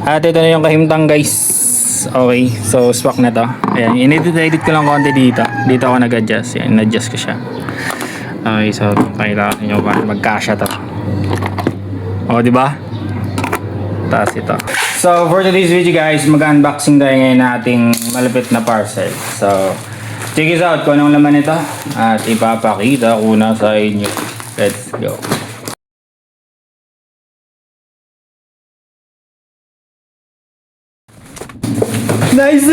At ito na yung kahimtang guys. Okay, so swak na to. Ayan, inedit ko lang konti dito. Dito ako nag-adjust. Ayan, na-adjust ko siya. Okay, so kailangan nyo ba magkasya to. O, diba? Taas ito. So, for today's video guys, mag-unboxing tayo ngayon ng ating malapit na parcel. So, check this out kung anong laman ito. At ipapakita ko na sa inyo. Let's go. Nice!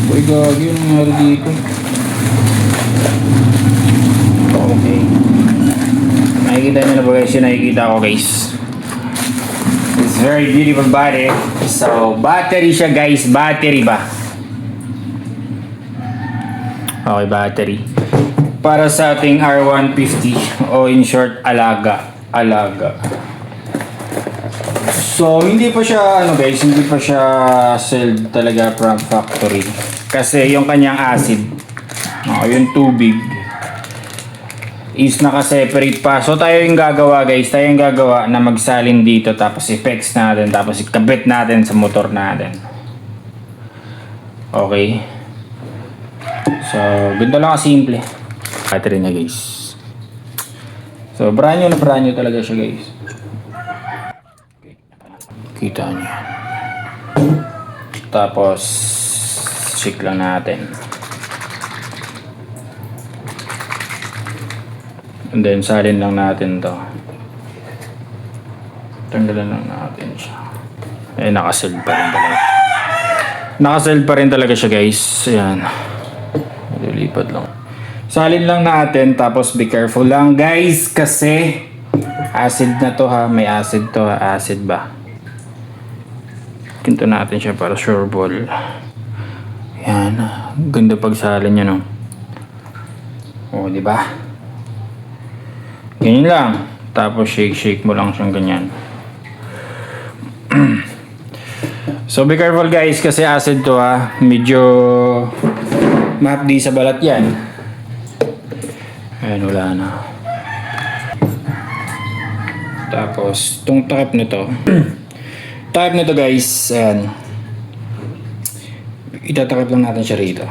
Boy, gagi yung nangyari dito. Okay. Nakikita nyo na ba guys yung nakikita ko guys? It's very beautiful body. So, battery siya guys. Battery ba? Okay, battery. Para sa ating R150 o in short, alaga. Alaga. So, hindi pa siya, ano guys, hindi pa siya sealed talaga from factory. Kasi yung kanyang acid, yung tubig, is naka-separate pa. So, tayo yung gagawa guys, tayo yung gagawa na magsalin dito, tapos i-fix natin, tapos ikabit natin sa motor natin. Okay. So, ganito lang kasimple. Battery niya guys. So, brand new talaga siya guys. Kita niyo. Tapos check lang natin. And then salin lang natin to. Tanggalan lang natin siya. Eh, naka-seld pa rin talaga. Naka-seld pa rin talaga siya guys. Ayan. Lilipat lang. Salin lang natin, tapos be careful lang guys kasi acid na to ha. May acid to ha. Acid ba? Kinto natin siya para sure ball. Yan. Ganda pagsalin niya, no? O, di ba? Ganyan lang. Tapos shake mo lang siyang ganyan. So, be careful guys kasi acid to ha. Medyo mahapdi sa balat yan. Ayan, wala na. Tapos, itong takip nito. Type nito guys, ayan. Itatakip lang natin siya rito.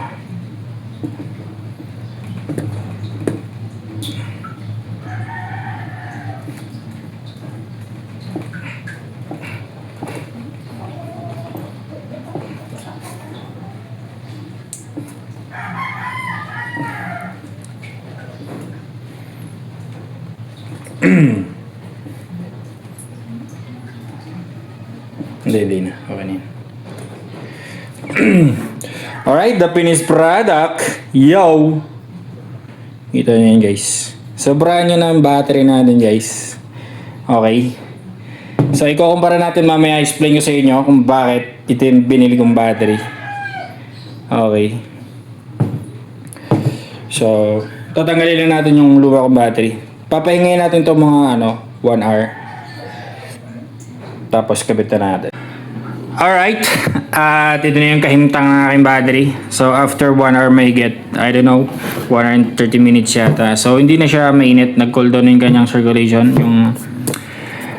Hindi na. Okay na yun. Alright, the finished product. Yo! Ito na yun guys. Sobrahan nyo na ang battery natin guys. Okay. So, ikukumpara natin mamaya. Explain ko sa inyo kung bakit ito yung binili kong battery. Okay. So, tatanggalin lang natin yung luwa kong battery. Papahingayin natin to mga 1 hour. Tapos kabit na natin. Alright, at ito na yung kahimtang ng aking battery. So after 1 hour may get, I don't know, 1 hour and 30 minutes yata. So hindi na siya mainit, nag-cool down yung kanyang circulation, yung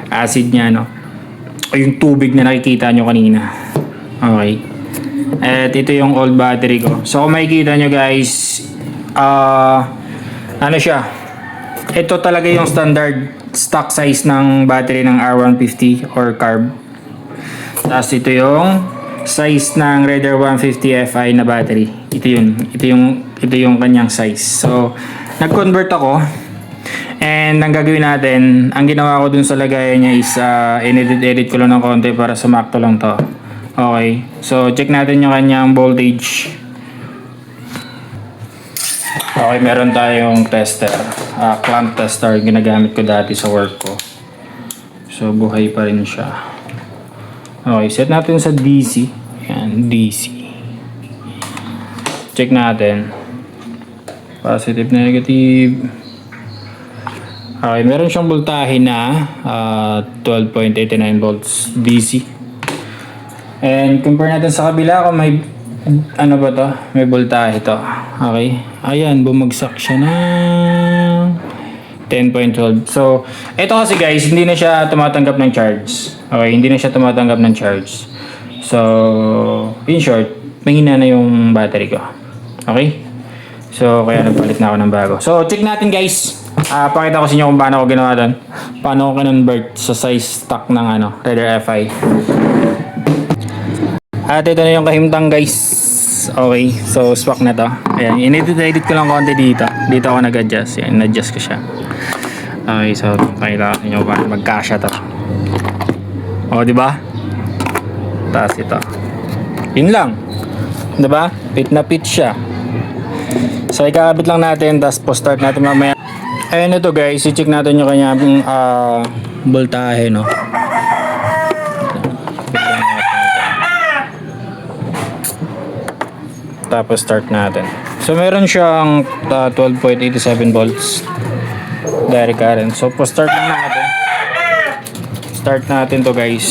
acid niya, no? O yung tubig na nakikita nyo kanina. Okay. At ito yung old battery ko. So kung makikita nyo guys, ano siya? Ito talaga yung standard stock size ng battery ng R150 or carb. Tapos ito yung size ng Raider 150 Fi na battery. Ito yung kanyang size. So, nag-convert ako. And ang gagawin natin, ang ginawa ko dun sa lagayan niya is edit ko lang ng konti para sumakto lang to. Okay. So, check natin yung kanyang voltage. Okay, meron tayong tester. Clamp tester, ginagamit ko dati sa work ko. So, buhay pa rin siya. Okay, set natin sa DC. Ayan, DC. Check natin. Positive, negative. Okay, meron siyang voltahe na 12.89 volts DC. And compare natin sa kabila kung may ano ba to? May voltahe to. Okay. Ayan, bumagsak siya ng 10.12. So, ito kasi guys, hindi na siya tumatanggap ng charge. Okay, hindi na siya tumatanggap ng charge. So, in short, mahina na yung battery ko. Okay? So, kaya nagpalit na ako ng bago. So, check natin guys. Pakita ko sa inyo kung paano ko ginawa doon. Paano ko kinonvert sa size stock ng Raider FI. At ito na yung kahimtang guys. Okay, so swak na to. Ayan, in-edit ko lang konti dito. Dito ako nag-adjust. Ayan, in-adjust ko siya. Okay, so pakita ko sa inyo paano magkasya to. O, diba? Tapos ito. Yun lang. Diba? Fit na fit siya. So, ikakabit lang natin, tapos po-start natin mamaya. Ayan ito guys, i-check natin yung kanyang voltahe, no? Tapos start natin. So, meron siyang 12.87 volts direct current. So, po-start lang natin. Start natin to guys.